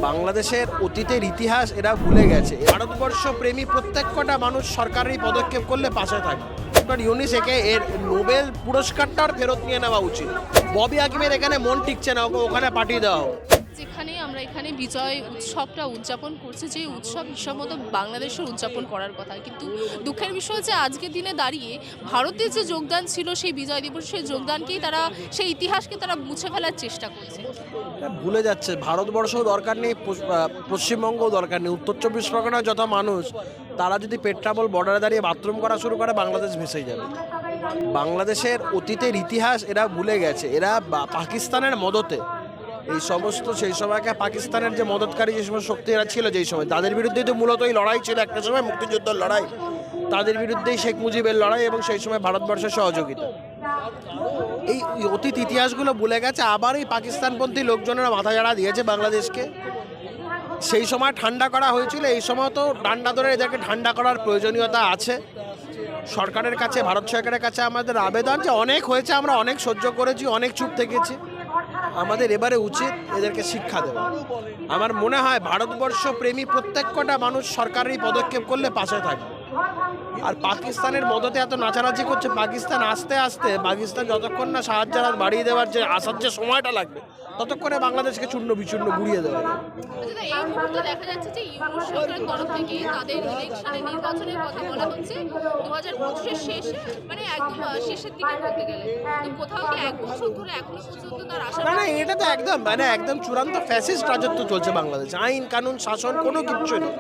বাংলাদেশের অতীতের ইতিহাস এরা ভুলে গেছে। ভারতবর্ষ প্রেমী প্রত্যেক কটা মানুষ সরকারি পদক্ষেপ করলে পাশে থাকে। ডক্টর ইউনিস একে এর নোবেল পুরস্কারটার ফেরত নিয়ে নেওয়া উচিত। ববি হাকিমের এখানে মন টিকছে না, ওকে ওখানে পাঠিয়ে দেওয়া হোক। যেখানে আমরা এখানে বিজয় উৎসবটা উদযাপন করছি, যে উৎসব হিসাবমতো বাংলাদেশের উদযাপন করার কথা, কিন্তু দুঃখের বিষয় হচ্ছে আজকের দিনে দাঁড়িয়ে ভারতের যে যোগদান ছিল সেই বিজয় দিবসের যোগদানকেই তারা, সেই ইতিহাসকে তারা মুছে ফেলার চেষ্টা করছে। ভুলে যাচ্ছে ভারতবর্ষও দরকার নেই, পশ্চিমবঙ্গও দরকার নেই। উত্তর চব্বিশ পরগনার যত মানুষ তারা যদি পেট্রাপোল বর্ডারে দাঁড়িয়ে বাথরুম করা শুরু করে, বাংলাদেশ ভেসে যাবে। বাংলাদেশের অতীতের ইতিহাস এরা ভুলে গেছে। এরা পাকিস্তানের মদতে এই সমস্ত, সেই সময়কে পাকিস্তানের যে মদতকারী যে সমস্ত শক্তি এরা ছিল, যেই সময় তাদের বিরুদ্ধেই তো মূলত এই লড়াই ছিল, একটা সময় মুক্তিযুদ্ধের লড়াই, তাদের বিরুদ্ধেই শেখ মুজিবের লড়াই এবং সেই সময় ভারতবর্ষের সহযোগিতা। এই অতীত ইতিহাসগুলো ভুলে গেছে। আবার এই পাকিস্তানপন্থী লোকজনেরা মাথা ঝাড়া দিয়েছে বাংলাদেশকে। সেই সময় ঠান্ডা করা হয়েছিল, এই সময় তো ডান্ডা ধরে এদেরকে ঠান্ডা করার প্রয়োজনীয়তা আছে। সরকারের কাছে, ভারত সরকারের কাছে আমাদের আবেদন যে অনেক হয়েছে, আমরা অনেক সহ্য করেছি, অনেক চুপ থেকেছি, আমাদের এবারে উচিত এদেরকে শিক্ষা দেওয়া। আমার মনে হয় ভারতবর্ষ প্রেমী প্রত্যেক কটা মানুষ সরকারি পদক্ষেপ করলে পাশে থাকে। আর পাকিস্তানের মদতে এত নাচানাচি করছে, পাকিস্তান আস্তে আস্তে, পাকিস্তান যতক্ষণ না সাহায্যের হাত বাড়িয়ে দেওয়ার যে আসার যে সময়টা লাগবে, ততক্ষণে বাংলাদেশকে চূর্ণ বিচূর্ণ গুড়িয়ে দেওয়া যাবে। এই মুহূর্তে দেখা যাচ্ছে যে ইউনিস সরকারের তরফ থেকে তাদের ইলেকশনে, নির্বাচনের কথা বলা হচ্ছে 2025-এর শেষে, মানে একদম শেষের দিকে বলতে গেলে। তো কোথাও কি এক বছর ধরে এখনো পর্যন্ত তার আশা? না, এটা তো একদম চূড়ান্ত ফ্যাসিস্ট রাজত্ব চলছে বাংলাদেশে। আইন কানুন শাসন কোনো কিচ্ছু নেই।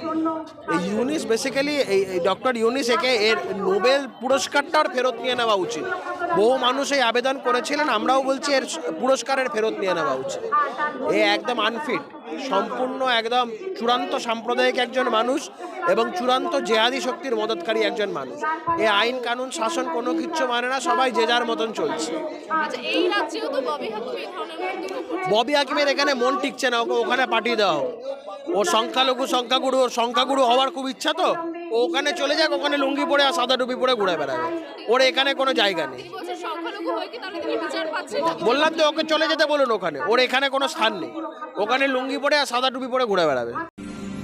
এই ইউনিস বেসিক্যালি, এই ডক্টর ইউনিস একে এর নোবেল পুরস্কারটার ফেরত নিয়ে নেওয়া উচিত। বহু মানুষ এই আবেদন করেছিলেন, আমরাও বলছি এর পুরস্কারের ফেরত নিয়ে নেওয়া উচিত। এ একদম আনফিট, সম্পূর্ণ একদম চূড়ান্ত সাম্প্রদায়িক একজন মানুষ এবং চূড়ান্ত জেহাদি শক্তির মদতকারী একজন মানুষ। এ আইন কানুন শাসন কোনো কিচ্ছু মানে না, সবাই যে যার মতন চলছে। আচ্ছা, এই রাজ্যেও তো ববি হাকিম এই ধরনের মন্তব্য করছে। ববি হাকিমের এখানে মন টিকছে না, ওকে ওখানে পাঠিয়ে দেওয়া হোক। ওর সংখ্যাগুরু হওয়ার খুব ইচ্ছা, তো ও ওখানে চলে যাক, ওখানে লুঙ্গি পরে আর সাদা টুপি পরে ঘুরে বেড়াবে। ওর এখানে কোনো জায়গা নেই। সংখ্যালঘু হয়ে কি তাহলে তিনি বিচার পাচ্ছেন? বললাম তো, ওকে চলে যেতে বলুন ওখানে, ওর এখানে কোনো স্থান নেই। ওখানে লুঙ্গি পরে আর সাদা টুপি পরে ঘুরে বেড়াবে।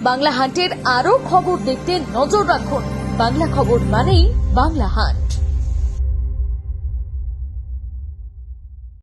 বাংলা হান্টের আরো খবর দেখতে নজর রাখুন। বাংলা খবর মানেই বাংলা হান্ট।